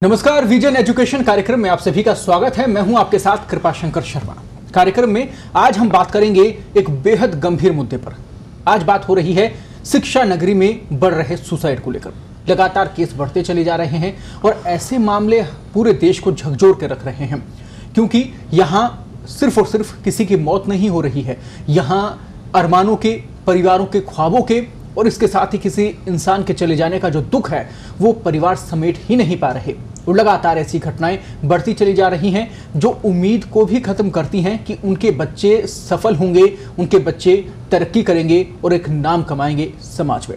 नमस्कार, vision education कार्यक्रम में आप सभी का स्वागत है। मैं हूं आपके साथ कृपाशंकर शर्मा। कार्यक्रम में आज हम बात करेंगे एक बेहद गंभीर मुद्दे पर। आज बात हो रही है शिक्षा नगरी में बढ़ रहे सुसाइड को लेकर। लगातार केस बढ़ते चले जा रहे हैं और ऐसे मामले पूरे देश को झकझोर के रख रहे हैं, क्योंकि यहाँ सिर्फ और सिर्फ किसी की मौत नहीं हो रही है, यहाँ अरमानों के, परिवारों के ख्वाबों के और इसके साथ ही किसी इंसान के चले जाने का जो दुख है वो परिवार समेट ही नहीं पा रहे। और लगातार ऐसी घटनाएं बढ़ती चली जा रही हैं जो उम्मीद को भी खत्म करती हैं कि उनके बच्चे सफल होंगे, उनके बच्चे तरक्की करेंगे और एक नाम कमाएंगे समाज में।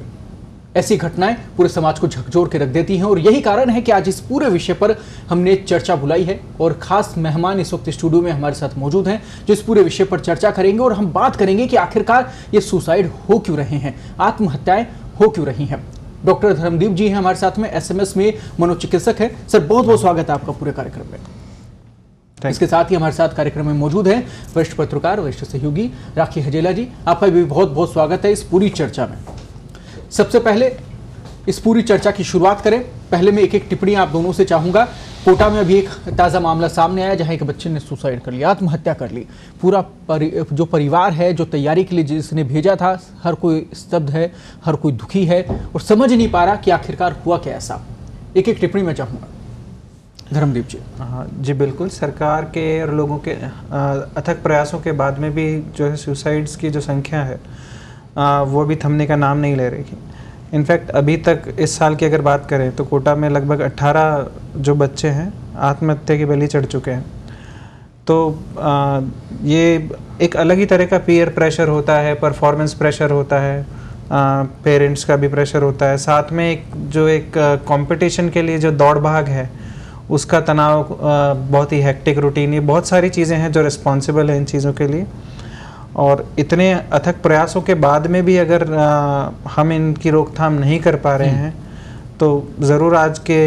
ऐसी घटनाएं पूरे समाज को झकझोर के रख देती हैं और यही कारण है कि आज इस पूरे विषय पर हमने चर्चा बुलाई है और खास मेहमान इस वक्त स्टूडियो में हमारे साथ मौजूद हैं जो इस पूरे विषय पर चर्चा करेंगे और हम बात करेंगे कि आखिरकार ये सुसाइड हो क्यों रहे हैं, आत्महत्याएं हो क्यों रही हैं। डॉक्टर धर्मदीप जी हैं हमारे साथ में, एसएमएस में मनोचिकित्सक है। सर, बहुत बहुत स्वागत है आपका पूरे कार्यक्रम में। इसके साथ ही हमारे साथ कार्यक्रम में मौजूद हैं वरिष्ठ पत्रकार, वरिष्ठ सहयोगी राखी हजेला जी, आपका भी बहुत बहुत स्वागत है इस पूरी चर्चा में। सबसे पहले इस पूरी चर्चा की शुरुआत करें, पहले मैं एक एक टिप्पणी आप दोनों से चाहूंगा। कोटा में अभी एक ताज़ा मामला सामने आया जहां एक बच्चे ने सुसाइड कर लिया, आत्महत्या कर ली। पूरा जो परिवार है, जो तैयारी के लिए जिसने भेजा था, हर कोई स्तब्ध है, हर कोई दुखी है और समझ नहीं पा रहा कि आखिरकार हुआ क्या ऐसा। एक एक टिप्पणी मैं चाहूँगा धर्मदीप जी। हाँ जी, बिल्कुल। सरकार के और लोगों के अथक प्रयासों के बाद में भी जो है सुसाइड्स की जो संख्या है वो भी थमने का नाम नहीं ले रही है। इनफैक्ट अभी तक इस साल की अगर बात करें तो कोटा में लगभग 18 जो बच्चे हैं आत्महत्या की बलि चढ़ चुके हैं। तो ये एक अलग ही तरह का पीयर प्रेशर होता है, परफॉर्मेंस प्रेशर होता है, पेरेंट्स का भी प्रेशर होता है, साथ में एक कंपटीशन के लिए जो दौड़ भाग है उसका तनाव, बहुत ही हेक्टिक रूटीन, ये बहुत सारी चीज़ें हैं जो रिस्पॉन्सिबल हैं इन चीज़ों के लिए। और इतने अथक प्रयासों के बाद में भी अगर हम इनकी रोकथाम नहीं कर पा रहे हैं तो ज़रूर आज के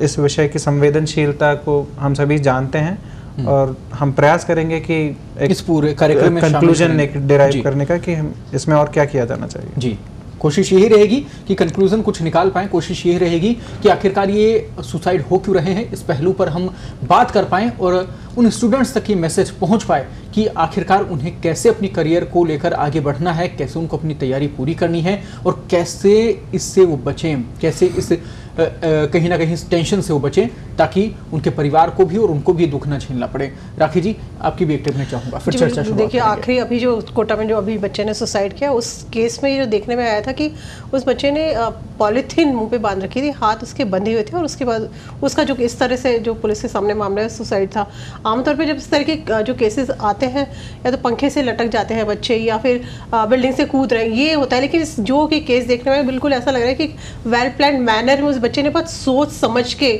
इस विषय की संवेदनशीलता को हम सभी जानते हैं और हम प्रयास करेंगे कि इस पूरे कार्यक्रम में कंक्लूजन डिराइव करने का कि हम इसमें और क्या किया जाना चाहिए। जी, कोशिश यही रहेगी कि कंक्लूजन कुछ निकाल पाएं, कोशिश यही रहेगी कि आखिरकार ये सुसाइड हो क्यों रहे हैं, इस पहलू पर हम बात कर पाएं और उन स्टूडेंट्स तक ये मैसेज पहुंच पाए कि आखिरकार उन्हें कैसे अपनी करियर को लेकर आगे बढ़ना है, कैसे उनको अपनी तैयारी पूरी करनी है और कैसे इससे वो बचें, कैसे इस कहीं ना कहीं टेंशन से वो बचें ताकि उनके परिवार को भी और उनको भी दुख न झेलना पड़े। राखी जी, आपकी भी एक टिप्पणी चाहूँगा, फिर चर्चा शुरू। देखिए, आखिरी अभी जो कोटा में जो अभी बच्चे ने सुसाइड किया, उस केस में जो देखने में आया था कि उस बच्चे ने पॉलीथीन मुंह पे बांध रखी थी, हाथ उसके बंधे हुए थे और उसके बाद उसका जो इस तरह से जो पुलिस के सामने मामला है सुसाइड था। आमतौर पे जब इस तरह के जो केसेस आते हैं, या तो पंखे से लटक जाते हैं बच्चे या फिर बिल्डिंग से कूद रहे हैं, ये होता है। लेकिन जो कि केस देखने में बिल्कुल ऐसा लग रहा है कि वेल प्लान मैनर में उस बच्चे ने बहुत सोच समझ के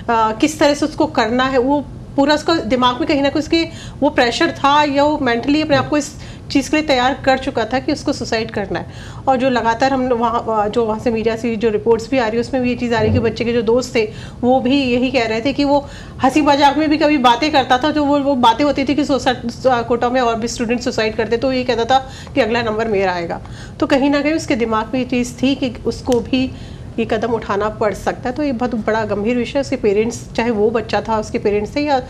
किस तरह से उसको करना है, वो पूरा उसका दिमाग में कहीं ना कहीं उसके वो प्रेशर था या वो मेंटली अपने आप को इस चीज़ के लिए तैयार कर चुका था कि उसको सुसाइड करना है। और जो लगातार हम वहाँ से मीडिया से जो रिपोर्ट्स भी आ रही है उसमें भी ये चीज़ आ रही है कि बच्चे के जो दोस्त थे वो भी यही कह रहे थे कि वो हंसी मजाक में भी कभी बातें करता था, जो वो बातें होती थी कि कोटा में और भी स्टूडेंट सुसाइड करते तो ये कहता था कि अगला नंबर मेरा आएगा। तो कहीं ना कहीं उसके दिमाग में ये चीज़ थी कि उसको भी ये कदम उठाना पड़ सकता है। तो ये बहुत बड़ा गंभीर विषय। उसके पेरेंट्स, चाहे वो बच्चा था, उसके पेरेंट्स थे या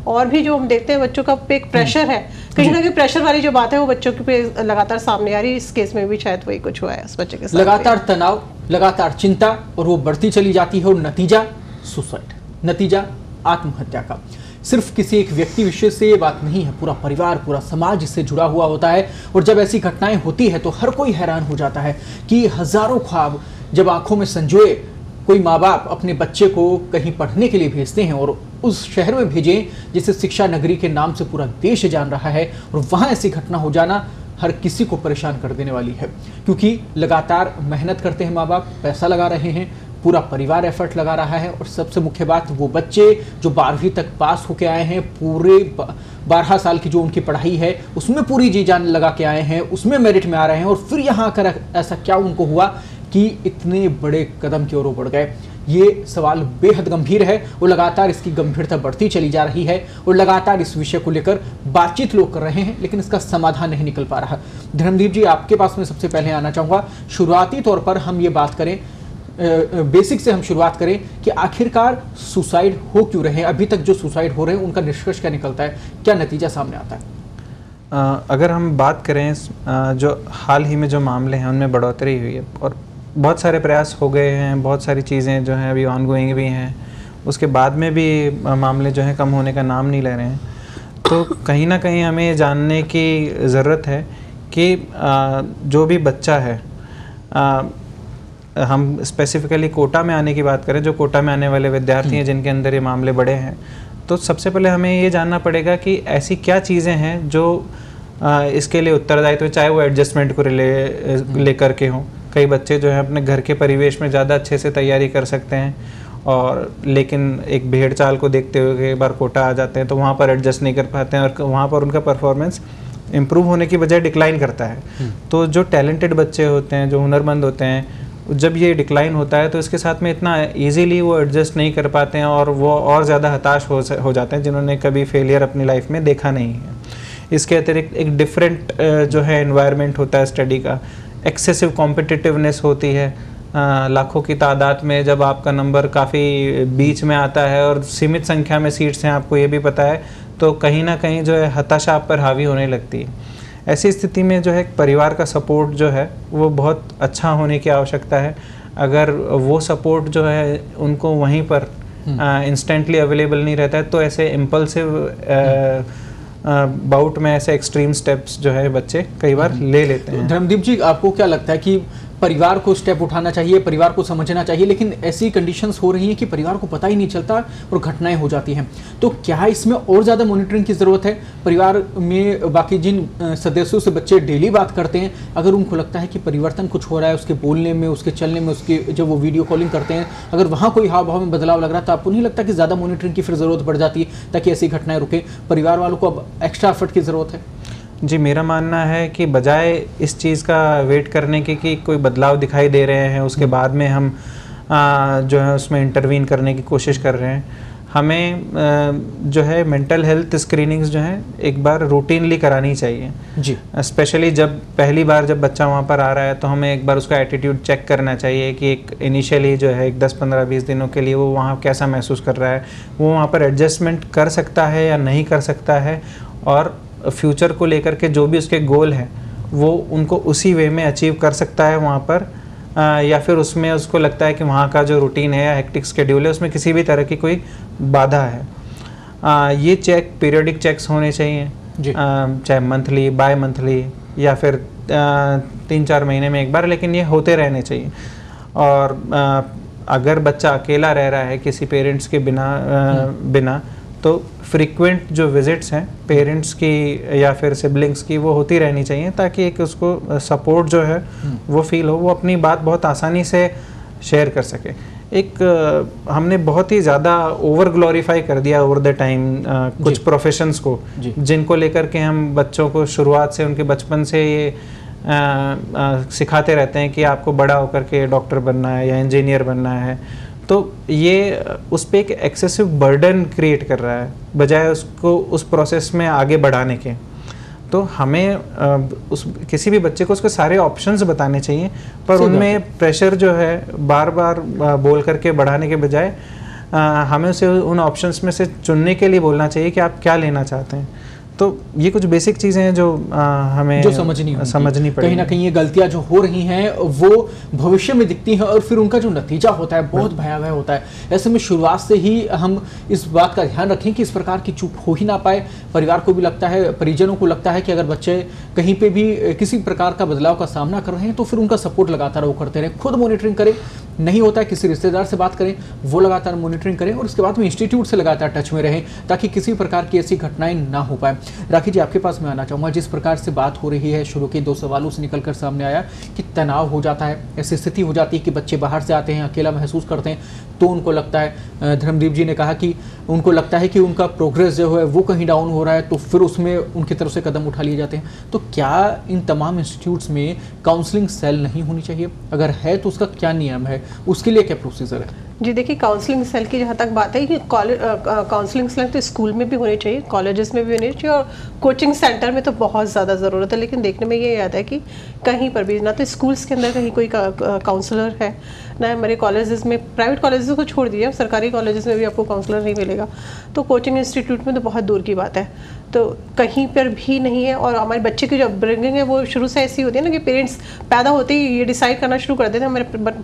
और भी जो हम देखते हैं बच्चों का एक प्रेशर है, कहीं ना कहीं प्रेशर वाली जो बात है वो बच्चों के पे लगातार सामने आ रही है। इस केस में भी शायद वही कुछ हुआ है उस बच्चे के साथ। लगातार तनाव, लगातार चिंता और वो बढ़ती चली जाती है और नतीजा सुसाइड, नतीजा आत्महत्या का। सिर्फ किसी एक व्यक्ति विशेष से ये बात नहीं है, पूरा परिवार, पूरा समाज इससे जुड़ा हुआ होता है। और जब ऐसी घटनाएं होती है तो हर कोई हैरान हो जाता है कि हजारों ख्वाब जब आंखों में संजोए कोई माँ बाप अपने बच्चे को कहीं पढ़ने के लिए भेजते हैं और उस शहर में भेजें जिसे शिक्षा नगरी के नाम से पूरा देश जान रहा है, और वहाँ ऐसी घटना हो जाना हर किसी को परेशान कर देने वाली है। क्योंकि लगातार मेहनत करते हैं माँ बाप, पैसा लगा रहे हैं, पूरा परिवार एफर्ट लगा रहा है और सबसे मुख्य बात, वो बच्चे जो 12वीं तक पास होके आए हैं, पूरे 12 साल की जो उनकी पढ़ाई है उसमें पूरी जी जान लगा के आए हैं, उसमें मेरिट में आ रहे हैं और फिर यहाँ आकर ऐसा क्या उनको हुआ कि इतने बड़े कदम की ओर बढ़ गए। ये सवाल बेहद गंभीर है और लगातार इसकी गंभीरता बढ़ती चली जा रही है और लगातार इस विषय को लेकर बातचीत लोग कर रहे हैं, लेकिन इसका समाधान नहीं निकल पा रहा। धर्मदीप जी, आपके पास में सबसे पहले आना चाहूँगा। शुरुआती तौर पर हम ये बात करें बेसिक से हम शुरुआत करें कि आखिरकार सुसाइड हो क्यों रहे हैं, अभी तक जो सुसाइड हो रहे हैं उनका निष्कर्ष क्या निकलता है, क्या नतीजा सामने आता है? अगर हम बात करें जो हाल ही में जो मामले हैं उनमें बढ़ोतरी हुई है और बहुत सारे प्रयास हो गए हैं, बहुत सारी चीज़ें जो हैं अभी ऑनगोइंग भी हैं, उसके बाद में भी मामले जो हैं कम होने का नाम नहीं ले रहे हैं। तो कहीं ना कहीं हमें ये जानने की ज़रूरत है कि जो भी बच्चा है, हम स्पेसिफिकली कोटा में आने की बात करें, जो कोटा में आने वाले विद्यार्थी हैं जिनके अंदर ये मामले बढ़े हैं, तो सबसे पहले हमें ये जानना पड़ेगा कि ऐसी क्या चीज़ें हैं जो इसके लिए उत्तरदायित्व है, चाहे वो एडजस्टमेंट को लेकर के हों। कई बच्चे जो हैं अपने घर के परिवेश में ज़्यादा अच्छे से तैयारी कर सकते हैं और लेकिन एक भेड़ चाल को देखते हुए कई बार कोटा आ जाते हैं तो वहाँ पर एडजस्ट नहीं कर पाते हैं और वहाँ पर उनका परफॉर्मेंस इम्प्रूव होने की बजाय डिक्लाइन करता है। तो जो टैलेंटेड बच्चे होते हैं, जो हुनरमंद होते हैं, जब ये डिक्लाइन होता है तो इसके साथ में इतना इजीली वो एडजस्ट नहीं कर पाते हैं और वो और ज़्यादा हताश हो जाते हैं जिन्होंने कभी फेलियर अपनी लाइफ में देखा नहीं है। इसके अतिरिक्त एक डिफरेंट जो है एनवायरनमेंट होता है स्टडी का, एक्सेसिव कॉम्पिटिटिवनेस होती है। लाखों की तादाद में जब आपका नंबर काफ़ी बीच में आता है और सीमित संख्या में सीट्स हैं, आपको ये भी पता है, तो कहीं ना कहीं जो है हताशा आप पर हावी होने लगती है। ऐसी स्थिति में जो है परिवार का सपोर्ट जो है वो बहुत अच्छा होने की आवश्यकता है। अगर वो सपोर्ट जो है उनको वहीं पर इंस्टेंटली अवेलेबल नहीं रहता है तो ऐसे इम्पल्सिव बाउट में ऐसे एक्सट्रीम स्टेप्स जो है बच्चे कई बार ले लेते हैं। धर्मदीप जी, आपको क्या लगता है कि परिवार को स्टेप उठाना चाहिए, परिवार को समझना चाहिए, लेकिन ऐसी कंडीशंस हो रही हैं कि परिवार को पता ही नहीं चलता और घटनाएं हो जाती हैं, तो क्या इसमें और ज़्यादा मॉनिटरिंग की ज़रूरत है? परिवार में बाकी जिन सदस्यों से बच्चे डेली बात करते हैं, अगर उनको लगता है कि परिवर्तन कुछ हो रहा है उसके बोलने में, उसके चलने में, उसके जब वो वीडियो कॉलिंग करते हैं, अगर वहाँ कोई हाव भाव में बदलाव लग रहा है तो आपको नहीं लगता कि ज़्यादा मॉनिटरिंग की फिर ज़रूरत पड़ जाती है ताकि ऐसी घटनाएं रुके? परिवार वालों को अब एक्स्ट्रा एफर्ट की ज़रूरत है? जी, मेरा मानना है कि बजाय इस चीज़ का वेट करने के कि कोई बदलाव दिखाई दे रहे हैं उसके बाद में हम जो है उसमें इंटरवीन करने की कोशिश कर रहे हैं, हमें जो है मेंटल हेल्थ स्क्रीनिंग्स जो हैं एक बार रूटीनली करानी चाहिए जी। स्पेशली जब पहली बार जब बच्चा वहाँ पर आ रहा है तो हमें एक बार उसका एटीट्यूड चेक करना चाहिए कि एक इनिशियली जो है एक 10-15-20 दिनों के लिए वो वहाँ कैसा महसूस कर रहा है, वो वहाँ पर एडजस्टमेंट कर सकता है या नहीं कर सकता है, और फ्यूचर को लेकर के जो भी उसके गोल हैं वो उनको उसी वे में अचीव कर सकता है वहाँ पर, या फिर उसमें उसको लगता है कि वहाँ का जो रूटीन है या हेक्टिक शेड्यूल है उसमें किसी भी तरह की कोई बाधा है। ये चेक पीरियडिक चेक्स होने चाहिए, चाहे मंथली, बाय मंथली या फिर 3-4 महीने में एक बार, लेकिन ये होते रहने चाहिए। और अगर बच्चा अकेला रह रहा है किसी पेरेंट्स के बिना तो फ्रीक्वेंट जो विजिट्स हैं पेरेंट्स की या फिर सिबलिंग्स की वो होती रहनी चाहिए ताकि एक उसको सपोर्ट जो है वो फील हो, वो अपनी बात बहुत आसानी से शेयर कर सके। एक हमने बहुत ही ज़्यादा ओवर ग्लोरीफाई कर दिया ओवर द टाइम कुछ प्रोफेशंस को, जिनको लेकर के हम बच्चों को शुरुआत से उनके बचपन से ये सिखाते रहते हैं कि आपको बड़ा होकर के डॉक्टर बनना है या इंजीनियर बनना है। तो ये उस पर एक एक्सेसिव बर्डन क्रिएट कर रहा है बजाय उसको उस प्रोसेस में आगे बढ़ाने के। तो हमें किसी भी बच्चे को उसके सारे ऑप्शंस बताने चाहिए, पर उनमें प्रेशर जो है बार बार बोल करके बढ़ाने के बजाय हमें उसे उन ऑप्शंस में से चुनने के लिए बोलना चाहिए कि आप क्या लेना चाहते हैं। तो ये कुछ बेसिक चीज़ें हैं जो हमें जो समझनी पड़ेगी। कहीं ना कहीं ये गलतियां जो हो रही हैं वो भविष्य में दिखती हैं और फिर उनका जो नतीजा होता है बहुत भयावह होता है। ऐसे में शुरुआत से ही हम इस बात का ध्यान रखें कि इस प्रकार की चूक हो ही ना पाए। परिवार को भी लगता है, परिजनों को लगता है कि अगर बच्चे कहीं पे भी किसी प्रकार का बदलाव का सामना कर रहे हैं तो फिर उनका सपोर्ट लगातार वो करते रहें, खुद मॉनिटरिंग करें, नहीं होता है किसी रिश्तेदार से बात करें, वो लगातार मॉनिटरिंग करें और उसके बाद में इंस्टीट्यूट से लगातार टच में रहें ताकि किसी प्रकार की ऐसी घटनाएं ना हो पाए। राखी जी, आपके पास मैं आना चाहूँगा। जिस प्रकार से बात हो रही है, शुरू के 2 सवालों से निकलकर सामने आया कि तनाव हो जाता है, ऐसी स्थिति हो जाती है कि बच्चे बाहर से आते हैं, अकेला महसूस करते हैं तो उनको लगता है, धर्मदीप जी ने कहा कि उनको लगता है कि उनका प्रोग्रेस जो है वो कहीं डाउन हो रहा है तो फिर उसमें उनकी तरफ से कदम उठा लिए जाते हैं। तो क्या इन तमाम इंस्टीट्यूट्स में काउंसलिंग सेल नहीं होनी चाहिए? अगर है तो उसका क्या नियम है, उसके लिए क्या प्रोसीजर है? जी देखिए, काउंसलिंग सेल की जहाँ तक बात है कि काउंसलिंग सेल तो स्कूल में भी होने चाहिए, कॉलेजेस में भी होने चाहिए, और कोचिंग सेंटर में तो बहुत ज़्यादा ज़रूरत है। लेकिन देखने में ये आता है कि कहीं पर भी ना तो स्कूल्स के अंदर कहीं कोई काउंसलर है, ना हमारे कॉलेजेस में, प्राइवेट कॉलेजेस को छोड़ दीजिए, सरकारी कॉलेजेस में भी आपको काउंसलर नहीं मिलेगा, तो कोचिंग इंस्टीट्यूट में तो बहुत दूर की बात है, तो कहीं पर भी नहीं है। और हमारे बच्चे की जो अपब्रिंगिंग है वो शुरू से ऐसी होती है ना कि पेरेंट्स पैदा होते ही ये डिसाइड करना शुरू कर देते हैं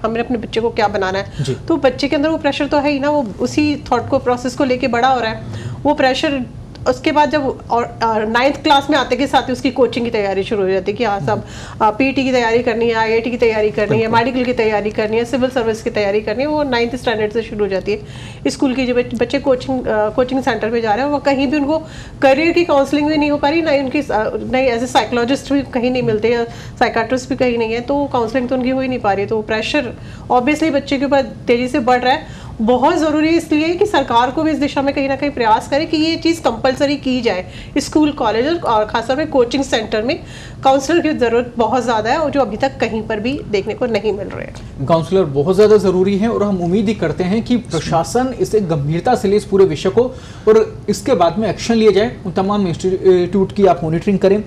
हमें अपने बच्चे को क्या बनाना है, तो बच्चे के अंदर वो प्रेशर तो है ही ना, वो उसी थॉट को, प्रोसेस को लेके बड़ा हो रहा है। वो प्रेशर उसके बाद जब और 9th क्लास में आते के साथ ही उसकी कोचिंग की तैयारी शुरू हो जाती है कि हाँ सब पीटी की तैयारी करनी है, आईआईटी की तैयारी करनी है, मेडिकल की तैयारी करनी है, सिविल सर्विस की तैयारी करनी है, वो 9th स्टैंडर्ड से शुरू हो जाती है। स्कूल की जो बच्चे कोचिंग सेंटर पे जा रहे हैं वो कहीं भी उनको करियर की काउंसलिंग भी नहीं हो पा रही, ना उनकी नहीं एज ए साइकोलॉजिस्ट भी कहीं नहीं मिलते, या साइकाट्रिस्ट भी कहीं नहीं है, तो काउंसलिंग तो उनकी हो ही नहीं पा रही। तो प्रेशर ऑब्वियसली बच्चे के ऊपर तेज़ी से बढ़ रहा है। बहुत ज़रूरी है इसलिए कि सरकार को भी इस दिशा में कहीं ना कहीं प्रयास करे कि ये चीज़ कंपलसरी की जाए स्कूल, कॉलेज और खासतौर पे कोचिंग सेंटर में काउंसलर की ज़रूरत बहुत ज़्यादा है, और जो अभी तक कहीं पर भी देखने को नहीं मिल रहे हैं। काउंसलर बहुत ज़्यादा ज़रूरी है, और हम उम्मीद ही करते हैं कि प्रशासन इसे गंभीरता से ले इस पूरे विषय को, और इसके बाद में एक्शन लिया जाए। उन तमाम इंस्टीट्यूट की आप मॉनिटरिंग करें,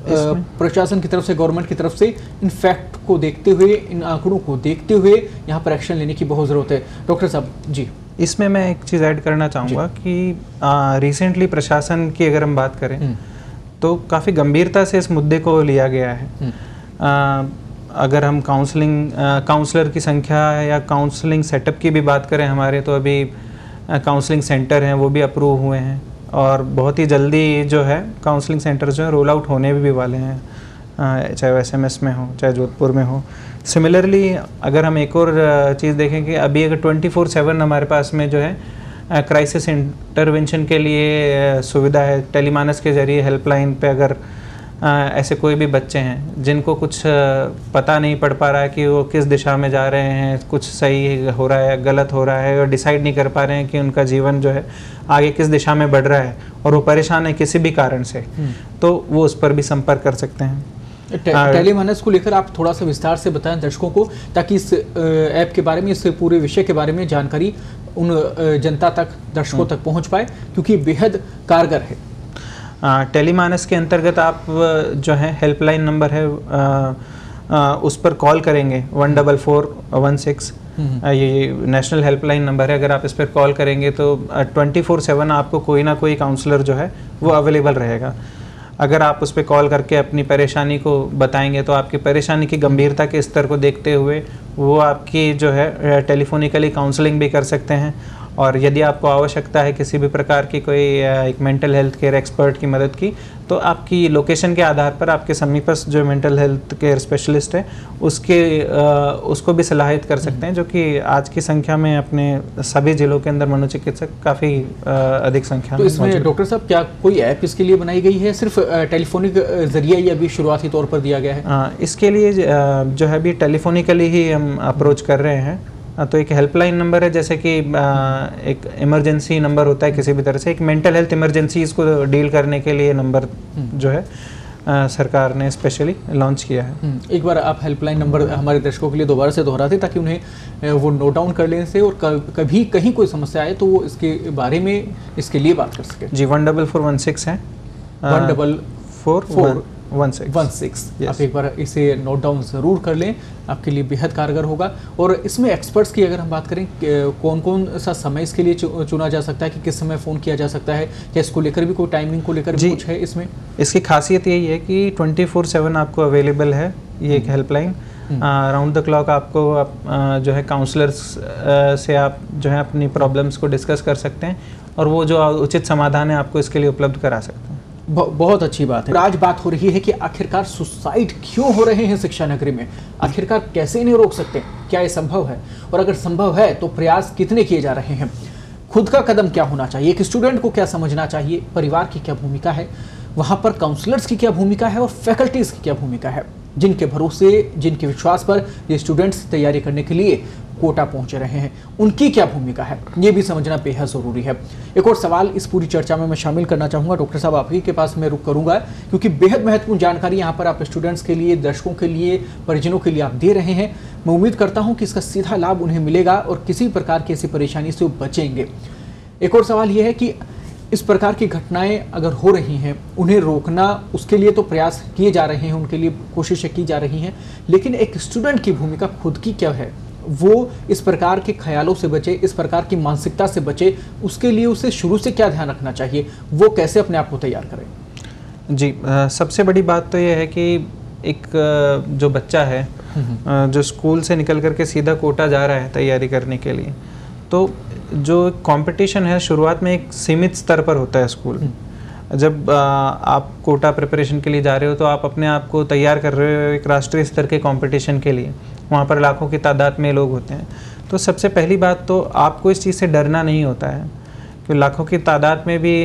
प्रशासन की तरफ से, गवर्नमेंट की तरफ से इन फैक्ट को देखते हुए, इन आंकड़ों को देखते हुए यहाँ पर एक्शन लेने की बहुत ज़रूरत है। डॉक्टर साहब जी, इसमें मैं एक चीज़ ऐड करना चाहूँगा कि रिसेंटली प्रशासन की अगर हम बात करें तो काफ़ी गंभीरता से इस मुद्दे को लिया गया है। अगर हम काउंसलर की संख्या या काउंसलिंग सेटअप की भी बात करें हमारे, तो अभी काउंसलिंग सेंटर हैं वो भी अप्रूव हुए हैं, और बहुत ही जल्दी जो है काउंसलिंग सेंटर जो है रोल आउट होने भी वाले हैं, चाहे वो SMS में हो, चाहे जोधपुर में हो। सिमिलरली अगर हम एक और चीज़ देखें कि अभी अगर 24/7 हमारे पास में जो है क्राइसिस इंटरवेंशन के लिए सुविधा है, टेलीमानस के ज़रिए हेल्पलाइन पे अगर ऐसे कोई भी बच्चे हैं जिनको कुछ पता नहीं पड़ पा रहा है कि वो किस दिशा में जा रहे हैं, कुछ सही हो रहा है, गलत हो रहा है, और डिसाइड नहीं कर पा रहे हैं कि उनका जीवन जो है आगे किस दिशा में बढ़ रहा है, और वो परेशान है किसी भी कारण से, तो वो उस पर भी संपर्क कर सकते हैं। टेलीमानस को लेकर आप थोड़ा सा विस्तार से बताएं दर्शकों को, ताकि इस ऐप के बारे में, इस पूरे विषय के बारे में जानकारी उन जनता तक, दर्शकों तक पहुंच पाए, क्योंकि बेहद कारगर है। टेलीमानस के अंतर्गत आप जो है हेल्पलाइन नंबर है उस पर कॉल करेंगे 14416, ये नेशनल हेल्पलाइन नंबर है। अगर आप इस पर कॉल करेंगे तो 24/7 आपको कोई ना कोई काउंसलर जो है वो अवेलेबल रहेगा। अगर आप उस पर कॉल करके अपनी परेशानी को बताएंगे तो आपकी परेशानी की गंभीरता के स्तर को देखते हुए वो आपकी जो है टेलीफोनिकली काउंसलिंग भी कर सकते हैं, और यदि आपको आवश्यकता है किसी भी प्रकार की कोई एक मेंटल हेल्थ केयर एक्सपर्ट की मदद की, तो आपकी लोकेशन के आधार पर आपके समीपस्थ जो मेंटल हेल्थ केयर स्पेशलिस्ट है उसको भी सलाहित कर सकते हैं, जो कि आज की संख्या में अपने सभी जिलों के अंदर मनोचिकित्सक काफ़ी अधिक संख्या में। तो इसमें डॉक्टर साहब क्या कोई ऐप इसके लिए बनाई गई है, सिर्फ टेलीफोनिक जरिए ही अभी शुरुआती तौर पर दिया गया है? इसके लिए जो है अभी टेलीफोनिकली ही हम अप्रोच कर रहे हैं। तो एक हेल्पलाइन नंबर है, जैसे कि एक इमरजेंसी नंबर होता है किसी भी तरह से, एक मेंटल हेल्थ इमरजेंसीज को डील करने के लिए नंबर जो है सरकार ने स्पेशली लॉन्च किया है। एक बार आप हेल्पलाइन नंबर हमारे दर्शकों के लिए दोबारा से दोहराते, ताकि उन्हें वो नोट डाउन कर लेने से, और कभी कहीं कोई समस्या आए तो वो इसके बारे में, इसके लिए बात कर सके। जी, 14416 है, 14416। आप एक बार इसे नोट डाउन ज़रूर कर लें, आपके लिए बेहद कारगर होगा। और इसमें एक्सपर्ट्स की अगर हम बात करें, कौन कौन सा समय इसके लिए चुना जा सकता है, कि किस समय फ़ोन किया जा सकता है, क्या इसको लेकर भी कोई टाइमिंग को लेकर भी कुछ है इसमें? इसकी खासियत यही है कि 24/7 आपको अवेलेबल है ये एक हेल्पलाइन। राउंड द क्लॉक आपको जो है काउंसलर्स से आप जो है अपनी प्रॉब्लम्स को डिस्कस कर सकते हैं, और वो जो उचित समाधान है आपको इसके लिए उपलब्ध करा सकते हैं। बहुत अच्छी बात है। आज बात हो रही है कि आखिरकार सुसाइड क्यों हो रहे हैं शिक्षा नगरी में, आखिरकार कैसे इन्हें रोक सकते हैं, क्या ये संभव है, और अगर संभव है तो प्रयास कितने किए जा रहे हैं, खुद का कदम क्या होना चाहिए, एक स्टूडेंट को क्या समझना चाहिए, परिवार की क्या भूमिका है, वहाँ पर काउंसलर्स की क्या भूमिका है, और फैकल्टीज़ की क्या भूमिका है, जिनके भरोसे, जिनके विश्वास पर ये स्टूडेंट्स तैयारी करने के लिए कोटा पहुंचे रहे हैं, उनकी क्या भूमिका है, ये भी समझना बेहद ज़रूरी है। एक और सवाल इस पूरी चर्चा में मैं शामिल करना चाहूँगा, डॉक्टर साहब आप ही के पास मैं रुक करूँगा, क्योंकि बेहद महत्वपूर्ण जानकारी यहाँ पर आप स्टूडेंट्स के लिए, दर्शकों के लिए, परिजनों के लिए आप दे रहे हैं। मैं उम्मीद करता हूं कि इसका सीधा लाभ उन्हें मिलेगा और किसी प्रकार की ऐसी परेशानी से वो बचेंगे। एक और सवाल यह है कि इस प्रकार की घटनाएं अगर हो रही हैं, उन्हें रोकना, उसके लिए तो प्रयास किए जा रहे हैं, उनके लिए कोशिशें की जा रही हैं, लेकिन एक स्टूडेंट की भूमिका खुद की क्या है? वो इस प्रकार के ख्यालों से बचे, इस प्रकार की मानसिकता से बचे, उसके लिए उसे शुरू से क्या ध्यान रखना चाहिए? वो कैसे अपने आप को तैयार करें? जी, सबसे बड़ी बात तो ये है कि एक जो बच्चा है जो स्कूल से निकल करके सीधा कोटा जा रहा है तैयारी करने के लिए, तो जो कंपटीशन है शुरुआत में एक सीमित स्तर पर होता है स्कूल। जब आप कोटा प्रिपरेशन के लिए जा रहे हो तो आप अपने आप को तैयार कर रहे हो एक राष्ट्रीय स्तर के कंपटीशन के लिए, वहाँ पर लाखों की तादाद में लोग होते हैं। तो सबसे पहली बात तो आपको इस चीज़ से डरना नहीं होता है कि लाखों की तादाद में भी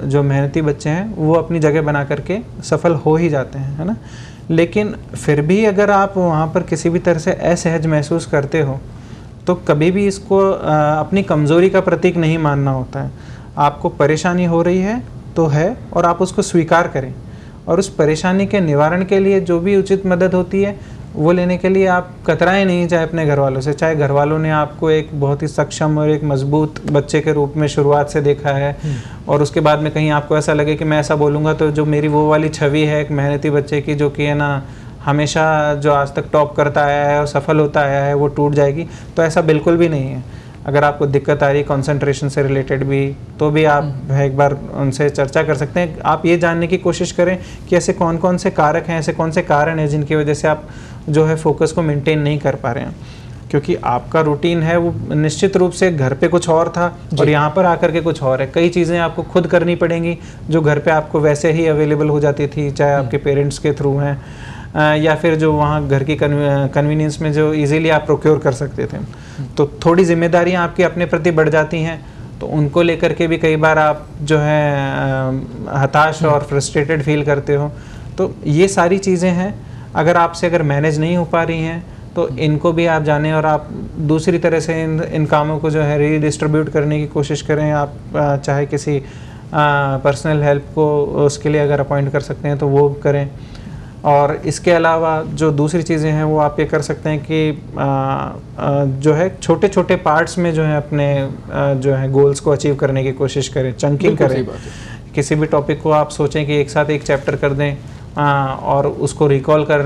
जो मेहनती बच्चे हैं वो अपनी जगह बना करके सफल हो ही जाते हैं, है ना। लेकिन फिर भी अगर आप वहाँ पर किसी भी तरह से असहज महसूस करते हो तो कभी भी इसको अपनी कमज़ोरी का प्रतीक नहीं मानना होता है। आपको परेशानी हो रही है तो है, और आप उसको स्वीकार करें, और उस परेशानी के निवारण के लिए जो भी उचित मदद होती है वो लेने के लिए आप कतराएं नहीं, चाहे अपने घर वालों से, चाहे घर वालों ने आपको एक बहुत ही सक्षम और एक मजबूत बच्चे के रूप में शुरुआत से देखा है और उसके बाद में कहीं आपको ऐसा लगे कि मैं ऐसा बोलूँगा तो जो मेरी वो वाली छवि है एक मेहनती बच्चे की, जो कि है ना हमेशा जो आज तक टॉप करता आया है और सफल होता आया है, वो टूट जाएगी। तो ऐसा बिल्कुल भी नहीं है। अगर आपको दिक्कत आ रही है कंसंट्रेशन से रिलेटेड भी, तो भी आप एक बार उनसे चर्चा कर सकते हैं। आप ये जानने की कोशिश करें कि ऐसे कौन कौन से कारक हैं, ऐसे कौन से कारण हैं जिनकी वजह से आप जो है फोकस को मेंटेन नहीं कर पा रहे हैं। क्योंकि आपका रूटीन है वो निश्चित रूप से घर पे कुछ और था और यहाँ पर आकर के कुछ और है। कई चीज़ें आपको खुद करनी पड़ेंगी जो घर पे आपको वैसे ही अवेलेबल हो जाती थी, चाहे आपके पेरेंट्स के थ्रू हैं या फिर जो वहाँ घर की कन्वीनियंस में जो इजीली आप प्रोक्योर कर सकते थे। तो थोड़ी जिम्मेदारियाँ आपकी अपने प्रति बढ़ जाती हैं, तो उनको लेकर के भी कई बार आप जो है हताश और फ्रस्ट्रेटेड फील करते हो। तो ये सारी चीज़ें हैं, अगर मैनेज नहीं हो पा रही हैं तो इनको भी आप जानें और आप दूसरी तरह से इन कामों को जो है रीडिस्ट्रीब्यूट करने की कोशिश करें। आप चाहे किसी पर्सनल हेल्प को उसके लिए अगर अपॉइंट कर सकते हैं तो वो करें। और इसके अलावा जो दूसरी चीज़ें हैं वो आप ये कर सकते हैं कि जो है छोटे छोटे पार्ट्स में जो है अपने जो है गोल्स को अचीव करने की कोशिश करें, चंकिंग करें। किसी भी टॉपिक को आप सोचें कि एक साथ एक चैप्टर कर दें और उसको रिकॉल कर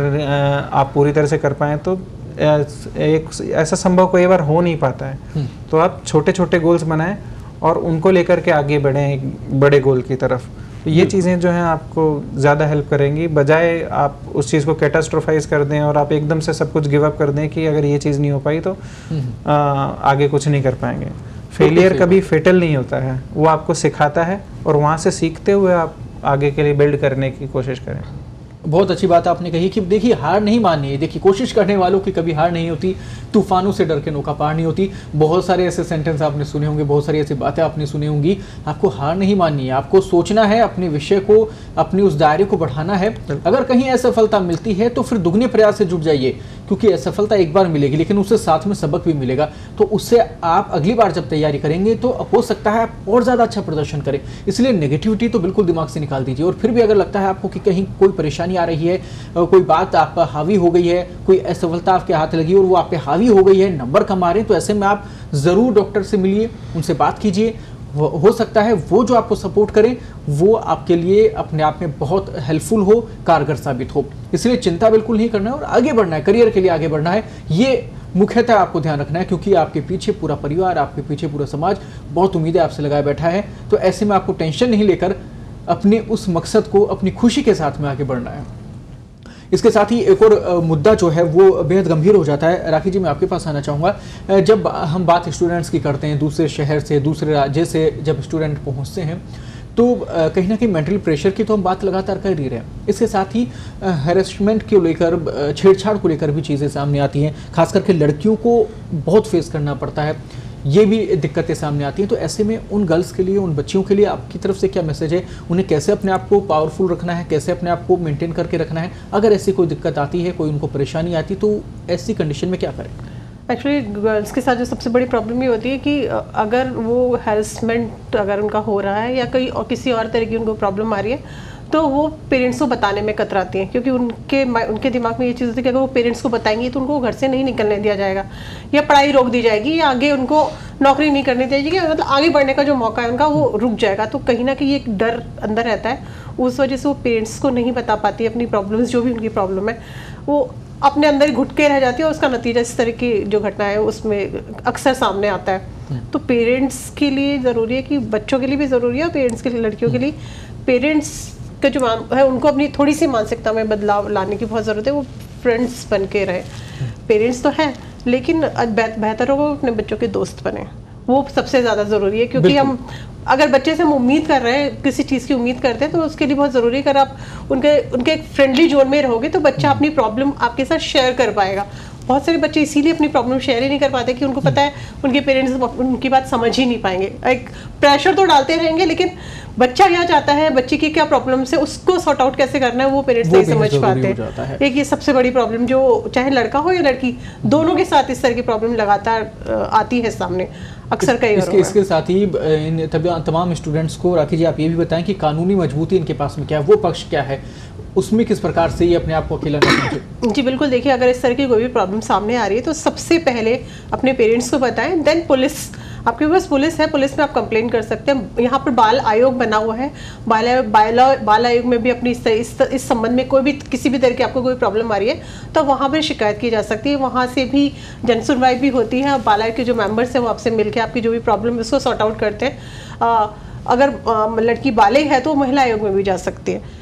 आप पूरी तरह से कर पाएँ, तो एक ऐसा संभव कई बार हो नहीं पाता है। तो आप छोटे छोटे गोल्स बनाएं और उनको लेकर के आगे बढ़ें एक बड़े गोल की तरफ। तो ये चीज़ें जो हैं आपको ज़्यादा हेल्प करेंगी, बजाय आप उस चीज़ को कैटास्ट्रोफाइज कर दें और आप एकदम से सब कुछ गिव अप कर दें कि अगर ये चीज़ नहीं हो पाई तो आगे कुछ नहीं कर पाएंगे। फेलियर कभी फेटल नहीं होता है, वो आपको सिखाता है और वहाँ से सीखते हुए आप आगे के लिए बिल्ड करने की कोशिश करें। बहुत अच्छी बात आपने कही कि देखिए हार नहीं माननी है। देखिए कोशिश करने वालों की कभी हार नहीं होती, तूफानों से डर के नौका पार नहीं होती। बहुत सारे ऐसे सेंटेंस आपने सुने होंगे, बहुत सारी ऐसी बातें आपने सुनी होंगी। आपको हार नहीं माननी है, आपको सोचना है, अपने विषय को, अपने उस दायरे को बढ़ाना है। अगर कहीं असफलता मिलती है तो फिर दुगने प्रयास से जुट जाइए, क्योंकि असफलता एक बार मिलेगी लेकिन उससे साथ में सबक भी मिलेगा। तो उससे आप अगली बार जब तैयारी करेंगे तो हो सकता है आप और ज़्यादा अच्छा प्रदर्शन करें। इसलिए नेगेटिविटी तो बिल्कुल दिमाग से निकाल दीजिए। और फिर भी अगर लगता है आपको कि कहीं कोई परेशानी आ रही है, कोई बात आप पर हावी हो गई है, कोई असफलता आपके हाथ लगी और वो आप पे हावी हो गई है, नंबर कम आ रहे हैं, तो ऐसे में आप ज़रूर डॉक्टर से मिलिए, उनसे बात कीजिए। हो सकता है वो जो आपको सपोर्ट करें वो आपके लिए अपने आप में बहुत हेल्पफुल हो, कारगर साबित हो। इसलिए चिंता बिल्कुल नहीं करना है और आगे बढ़ना है, करियर के लिए आगे बढ़ना है। ये मुख्यतः आपको ध्यान रखना है, क्योंकि आपके पीछे पूरा परिवार, आपके पीछे पूरा समाज बहुत उम्मीदें आपसे लगाए बैठा है। तो ऐसे में आपको टेंशन नहीं लेकर अपने उस मकसद को अपनी खुशी के साथ में आगे बढ़ना है। इसके साथ ही एक और मुद्दा जो है वो बेहद गंभीर हो जाता है। राखी जी, मैं आपके पास आना चाहूँगा। जब हम बात स्टूडेंट्स की करते हैं, दूसरे शहर से, दूसरे राज्य से जब स्टूडेंट पहुँचते हैं तो कहीं ना कहीं मेंटल प्रेशर की तो हम बात लगातार कर ही रहे हैं। इसके साथ ही हैरेसमेंट को लेकर, छेड़छाड़ को लेकर भी चीज़ें सामने आती हैं। खास करके लड़कियों को बहुत फेस करना पड़ता है, ये भी दिक्कतें सामने आती हैं। तो ऐसे में उन गर्ल्स के लिए, उन बच्चियों के लिए आपकी तरफ से क्या मैसेज है? उन्हें कैसे अपने आप को पावरफुल रखना है, कैसे अपने आप को मेंटेन करके रखना है? अगर ऐसी कोई दिक्कत आती है, कोई उनको परेशानी आती, तो ऐसी कंडीशन में क्या करें? एक्चुअली गर्ल्स के साथ जो सबसे बड़ी प्रॉब्लम ये होती है कि अगर वो हैरेसमेंट अगर उनका हो रहा है या कोई और किसी और तरह की उनको प्रॉब्लम आ रही है, तो वो पेरेंट्स को बताने में कतराती हैं, क्योंकि उनके दिमाग में ये चीज़ होती है कि अगर वो पेरेंट्स को बताएंगी तो उनको घर से नहीं निकलने दिया जाएगा, या पढ़ाई रोक दी जाएगी, या आगे उनको नौकरी नहीं करने दी जाएगी, मतलब आगे बढ़ने का जो मौका है उनका वो रुक जाएगा। तो कहीं ना कहीं एक डर अंदर रहता है, उस वजह से वो पेरेंट्स को नहीं बता पाती अपनी प्रॉब्लम्स, जो भी उनकी प्रॉब्लम है वो अपने अंदर घुट के रह जाती है, और उसका नतीजा इस तरह की जो घटना है उसमें अक्सर सामने आता है। तो पेरेंट्स के लिए ज़रूरी है कि बच्चों के लिए भी ज़रूरी है, और पेरेंट्स के लिए, लड़कियों के लिए, पेरेंट्स का जो है उनको अपनी थोड़ी सी मानसिकता में बदलाव लाने की बहुत ज़रूरत है। वो फ्रेंड्स बन के रहे, पेरेंट्स तो हैं लेकिन बेहतर होगा अपने बच्चों के दोस्त बने, वो सबसे ज़्यादा ज़रूरी है। क्योंकि हम अगर बच्चे से हम उम्मीद कर रहे हैं, किसी चीज़ की उम्मीद करते हैं, तो उसके लिए बहुत ज़रूरी है अगर आप उनके एक फ्रेंडली जोन में रहोगे तो बच्चा अपनी प्रॉब्लम आपके साथ शेयर कर पाएगा। बहुत सारे बच्चे इसीलिए अपनी प्रॉब्लम शेयर ही नहीं कर पाते कि उनको पता है उनके पेरेंट्स उनकी बात समझ ही नहीं पाएंगे। एक प्रेशर तो डालते रहेंगे, लेकिन बच्चा क्या चाहता है, बच्चे की क्या प्रॉब्लम है, उसको सॉर्ट आउट कैसे करना है, वो पेरेंट्स नहीं समझ पाते हैं। एक ये सबसे बड़ी प्रॉब्लम जो चाहे लड़का हो या लड़की, दोनों के साथ इस तरह की प्रॉब्लम लगातार आती है सामने अक्सर। कई इसके साथ ही इन तमाम स्टूडेंट्स को राखी जी आप ये भी बताएं कि कानूनी मजबूती इनके पास में क्या है, वो पक्ष क्या है, उसमें किस प्रकार से ये अपने आप को अकेला नहीं समझे? जी बिल्कुल, देखिए अगर इस तरह की कोई भी प्रॉब्लम सामने आ रही है तो सबसे पहले अपने पेरेंट्स को बताएं, देन पुलिस, आपके पास पुलिस है, पुलिस में आप कंप्लेन कर सकते हैं। यहाँ पर बाल आयोग बना हुआ है, बाल आयोग में भी अपनी इस संबंध में कोई भी किसी भी तरह की आपको कोई प्रॉब्लम आ रही है तो वहाँ पर शिकायत की जा सकती है। वहाँ से भी जन सुनवाई भी होती है, बाल आयोग के जो मेंबर्स हैं वो आपसे मिलकर आपकी जो भी प्रॉब्लम है उसको सॉर्ट आउट करते हैं। अगर लड़की बालिग है तो महिला आयोग में भी जा सकती है।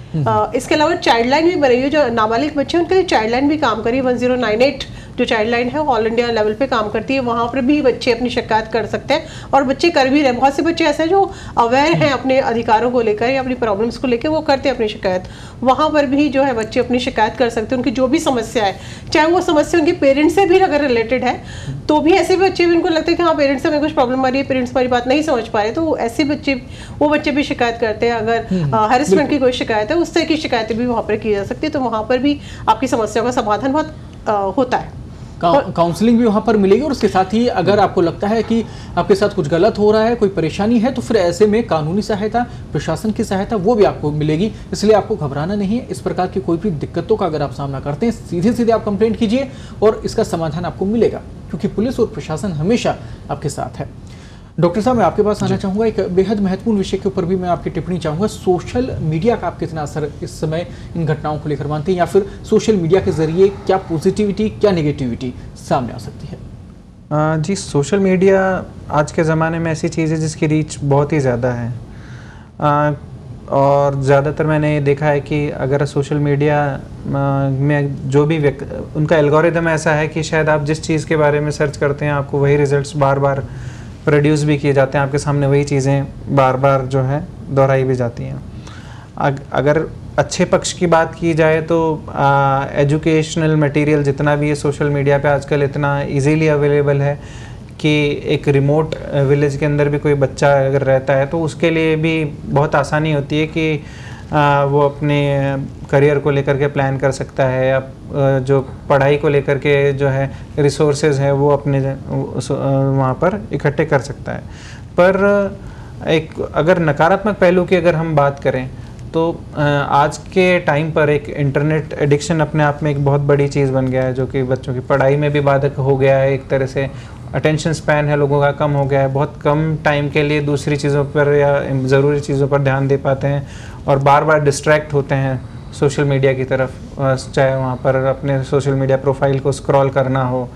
इसके अलावा चाइल्ड लाइन भी बनी हुई है, जो नाबालिग बच्चे हैं उनके लिए चाइल्ड लाइन भी काम करी है। 1098 जो चाइल्ड लाइन है वो ऑल इंडिया लेवल पे काम करती है, वहाँ पर भी बच्चे अपनी शिकायत कर सकते हैं, और बच्चे कर भी रहे हैं। बहुत से बच्चे ऐसे हैं जो अवेयर हैं अपने अधिकारों को लेकर या अपनी प्रॉब्लम्स को लेकर, वो करते हैं अपनी शिकायत। वहाँ पर भी जो है बच्चे अपनी शिकायत कर सकते हैं, उनकी जो भी समस्या है, चाहे वो समस्या उनके पेरेंट्स से भी अगर रिलेटेड है तो भी ऐसे बच्चे भी उनको लगता है कि हाँ पेरेंट्स से हमें कुछ प्रॉब्लम आ रही है, पेरेंट्स हमारी बात नहीं समझ पा रहे, तो ऐसे बच्चे भी शिकायत करते हैं। अगर हैरेसमेंट की कोई शिकायत है, उस तरह की शिकायतें भी वहाँ पर की जा सकती है, तो वहाँ पर भी आपकी समस्याओं का समाधान बहुत होता है। काउंसलिंग भी वहाँ पर मिलेगी, और उसके साथ ही अगर आपको लगता है कि आपके साथ कुछ गलत हो रहा है, कोई परेशानी है, तो फिर ऐसे में कानूनी सहायता, प्रशासन की सहायता वो भी आपको मिलेगी। इसलिए आपको घबराना नहीं है। इस प्रकार की कोई भी दिक्कतों का अगर आप सामना करते हैं, सीधे आप कंप्लेंट कीजिए और इसका समाधान आपको मिलेगा, क्योंकि पुलिस और प्रशासन हमेशा आपके साथ है। डॉक्टर साहब, मैं आपके पास आना चाहूँगा, एक बेहद महत्वपूर्ण विषय के ऊपर भी मैं आपकी टिप्पणी चाहूँगा। सोशल मीडिया का आप कितना असर इस समय इन घटनाओं को लेकर मानते हैं, या फिर सोशल मीडिया के जरिए क्या पॉजिटिविटी क्या नेगेटिविटी सामने आ सकती है? जी, सोशल मीडिया आज के ज़माने में ऐसी चीज़ है जिसकी रीच बहुत ही ज़्यादा है, और ज़्यादातर मैंने ये देखा है कि अगर सोशल मीडिया में जो भी उनका एल्गोरिदम ऐसा है कि शायद आप जिस चीज़ के बारे में सर्च करते हैं आपको वही रिजल्ट्स बार बार प्रोड्यूस भी किए जाते हैं, आपके सामने वही चीज़ें बार बार जो है दोहराई भी जाती हैं। अगर अच्छे पक्ष की बात की जाए तो एजुकेशनल मटेरियल जितना भी है सोशल मीडिया पे आजकल इतना इजीली अवेलेबल है कि एक रिमोट विलेज के अंदर भी कोई बच्चा अगर रहता है तो उसके लिए भी बहुत आसानी होती है कि वो अपने करियर को लेकर के प्लान कर सकता है, या जो पढ़ाई को लेकर के जो है रिसोर्सेज है वो अपने वहाँ पर इकट्ठे कर सकता है। पर एक अगर नकारात्मक पहलू की अगर हम बात करें तो आज के टाइम पर एक इंटरनेट एडिक्शन अपने आप में एक बहुत बड़ी चीज़ बन गया है, जो कि बच्चों की पढ़ाई में भी बाधक हो गया है। एक तरह से अटेंशन स्पैन है लोगों का कम हो गया है, बहुत कम टाइम के लिए दूसरी चीज़ों पर या ज़रूरी चीज़ों पर ध्यान दे पाते हैं और बार बार डिस्ट्रैक्ट होते हैं सोशल मीडिया की तरफ, चाहे वहाँ पर अपने सोशल मीडिया प्रोफाइल को स्क्रॉल करना हो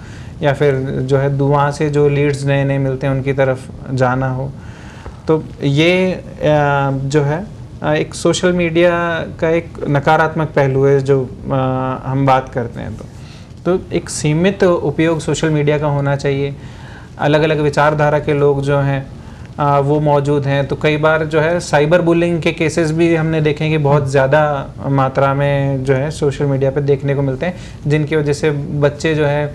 या फिर जो है वहाँ से जो लीड्स नए नए मिलते हैं उनकी तरफ जाना हो। तो ये जो है एक सोशल मीडिया का एक नकारात्मक पहलू है जो हम बात करते हैं। तो एक सीमित उपयोग सोशल मीडिया का होना चाहिए। अलग अलग विचारधारा के लोग जो हैं वो मौजूद हैं, तो कई बार जो है साइबर बुलिंग के केसेस भी हमने देखे हैं कि बहुत ज़्यादा मात्रा में जो है सोशल मीडिया पे देखने को मिलते हैं, जिनकी वजह से बच्चे जो है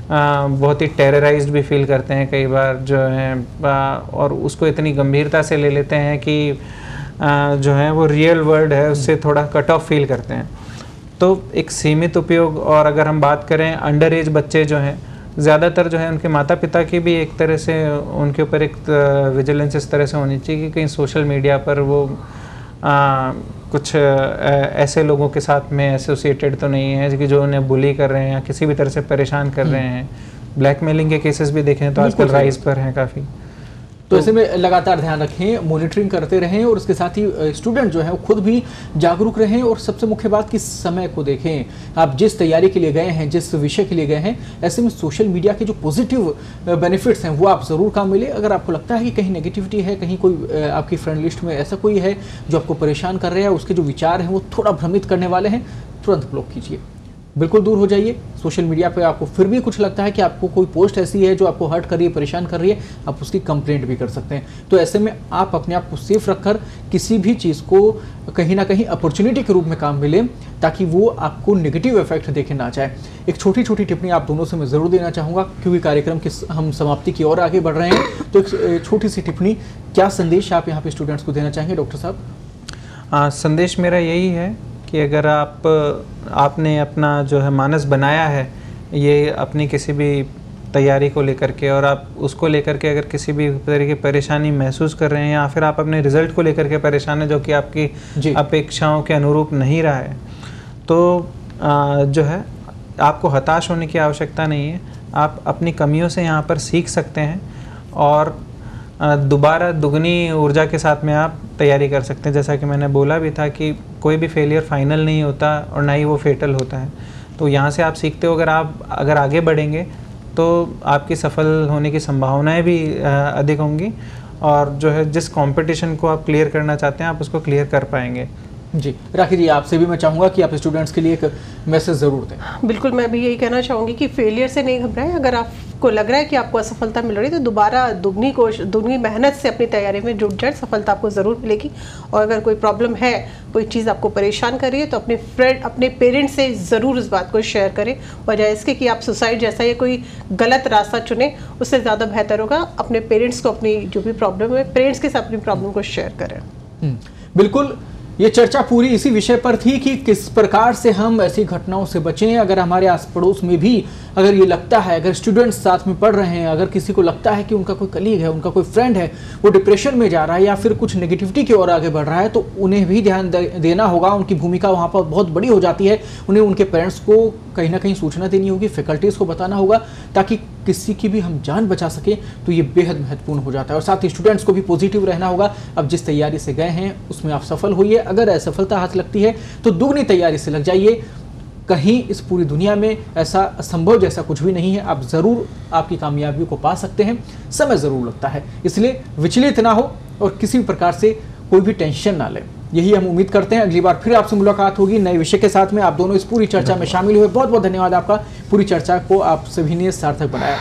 बहुत ही टेरराइज्ड भी फील करते हैं कई बार जो है, और उसको इतनी गंभीरता से ले लेते हैं कि जो है वो रियल वर्ल्ड है उससे थोड़ा कट ऑफ फील करते हैं। तो एक सीमित उपयोग, और अगर हम बात करें अंडर एज बच्चे जो हैं ज़्यादातर जो है उनके माता पिता की भी एक तरह से उनके ऊपर एक विजिलेंस इस तरह से होनी चाहिए कि कहीं सोशल मीडिया पर वो कुछ ऐसे लोगों के साथ में एसोसिएटेड तो नहीं है कि जो उन्हें बुली कर रहे हैं या किसी भी तरह से परेशान कर रहे हैं। ब्लैकमेलिंग के केसेस भी देखें तो आजकल राइज पर हैं काफ़ी। तो ऐसे में लगातार ध्यान रखें, मॉनिटरिंग करते रहें और उसके साथ ही स्टूडेंट जो है वो खुद भी जागरूक रहें और सबसे मुख्य बात कि समय को देखें। आप जिस तैयारी के लिए गए हैं, जिस विषय के लिए गए हैं, ऐसे में सोशल मीडिया के जो पॉजिटिव बेनिफिट्स हैं वो आप ज़रूर काम मिले। अगर आपको लगता है कि कहीं नेगेटिविटी है, कहीं कोई आपकी फ्रेंड लिस्ट में ऐसा कोई है जो आपको परेशान कर रहे हैं, उसके जो विचार हैं वो थोड़ा भ्रमित करने वाले हैं, तुरंत ब्लॉक कीजिए, बिल्कुल दूर हो जाइए। सोशल मीडिया पे आपको फिर भी कुछ लगता है कि आपको कोई पोस्ट ऐसी है जो आपको हर्ट कर रही है, परेशान कर रही है, आप उसकी कंप्लेंट भी कर सकते हैं। तो ऐसे में आप अपने आप को सेफ रखकर किसी भी चीज़ को कहीं ना कहीं अपॉर्चुनिटी के रूप में काम मिले, ताकि वो आपको नेगेटिव इफेक्ट देखे ना जाए। एक छोटी छोटी टिप्पणी आप दोनों से मैं ज़रूर देना चाहूँगा, क्योंकि कार्यक्रम की हम समाप्ति की ओर आगे बढ़ रहे हैं। तो एक छोटी सी टिप्पणी, क्या संदेश आप यहाँ पे स्टूडेंट्स को देना चाहेंगे डॉक्टर साहब? संदेश मेरा यही है कि अगर आपने अपना जो है मानस बनाया है ये अपनी किसी भी तैयारी को लेकर के, और आप उसको लेकर के अगर किसी भी तरह की परेशानी महसूस कर रहे हैं या फिर आप अपने रिज़ल्ट को लेकर के परेशान हैं जो कि आपकी अपेक्षाओं के अनुरूप नहीं रहा है, तो जो है आपको हताश होने की आवश्यकता नहीं है। आप अपनी कमियों से यहाँ पर सीख सकते हैं और दोबारा दुगनी ऊर्जा के साथ में आप तैयारी कर सकते हैं। जैसा कि मैंने बोला भी था कि कोई भी फेलियर फाइनल नहीं होता और ना ही वो फेटल होता है। तो यहाँ से आप सीखते हो, अगर आगे बढ़ेंगे तो आपकी सफल होने की संभावनाएं भी अधिक होंगी, और जो है जिस कंपटीशन को आप क्लियर करना चाहते हैं आप उसको क्लियर कर पाएंगे। जी राखी जी, आपसे भी मैं चाहूँगा कि आप स्टूडेंट्स के लिए एक मैसेज ज़रूर दें। बिल्कुल, मैं भी यही कहना चाहूँगी कि फेलियर से नहीं घबराएं। अगर आपको लग रहा है कि आपको असफलता मिल रही है तो दोबारा दुगनी मेहनत से अपनी तैयारी में जुट जाए, सफलता आपको ज़रूर मिलेगी। और अगर कोई प्रॉब्लम है, कोई चीज़ आपको परेशान कर रही है, तो अपने पेरेंट्स से ज़रूर इस बात को शेयर करें, बजाय इसके कि आप सुसाइड जैसा या कोई गलत रास्ता चुनें। उससे ज़्यादा बेहतर होगा अपने पेरेंट्स को अपनी जो भी प्रॉब्लम है, पेरेंट्स के साथ अपनी प्रॉब्लम को शेयर करें। बिल्कुल, ये चर्चा पूरी इसी विषय पर थी कि किस प्रकार से हम ऐसी घटनाओं से बचें। अगर हमारे आस पड़ोस में भी अगर ये लगता है, अगर स्टूडेंट्स साथ में पढ़ रहे हैं, अगर किसी को लगता है कि उनका कोई कलीग है, उनका कोई फ्रेंड है, वो डिप्रेशन में जा रहा है या फिर कुछ नेगेटिविटी की ओर आगे बढ़ रहा है, तो उन्हें भी ध्यान देना होगा। उनकी भूमिका वहाँ पर बहुत बड़ी हो जाती है। उन्हें उनके पेरेंट्स को कहीं ना कहीं सूचना देनी होगी, फैकल्टीज़ को बताना होगा, ताकि किसी की भी हम जान बचा सकें। तो ये बेहद महत्वपूर्ण हो जाता है। और साथ ही स्टूडेंट्स को भी पॉजिटिव रहना होगा। अब जिस तैयारी से गए हैं उसमें आप सफल होइए। अगर असफलता हाथ लगती है तो दुगनी तैयारी से लग जाइए। कहीं इस पूरी दुनिया में ऐसा असंभव जैसा कुछ भी नहीं है। आप ज़रूर आपकी कामयाबी को पा सकते हैं, समय ज़रूर लगता है। इसलिए विचलित ना हो और किसी भी प्रकार से कोई भी टेंशन ना लें, यही हम उम्मीद करते हैं। अगली बार फिर आपसे मुलाकात होगी नए विषय के साथ में। आप दोनों इस पूरी चर्चा में शामिल हुए, बहुत बहुत धन्यवाद आपका। पूरी चर्चा को आप सभी ने सार्थक बनाया।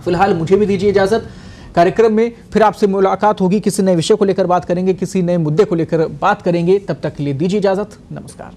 फिलहाल मुझे भी दीजिए इजाज़त। कार्यक्रम में फिर आपसे मुलाकात होगी, किसी नए विषय को लेकर बात करेंगे, किसी नए मुद्दे को लेकर बात करेंगे। तब तक के लिए दीजिए इजाज़त। नमस्कार।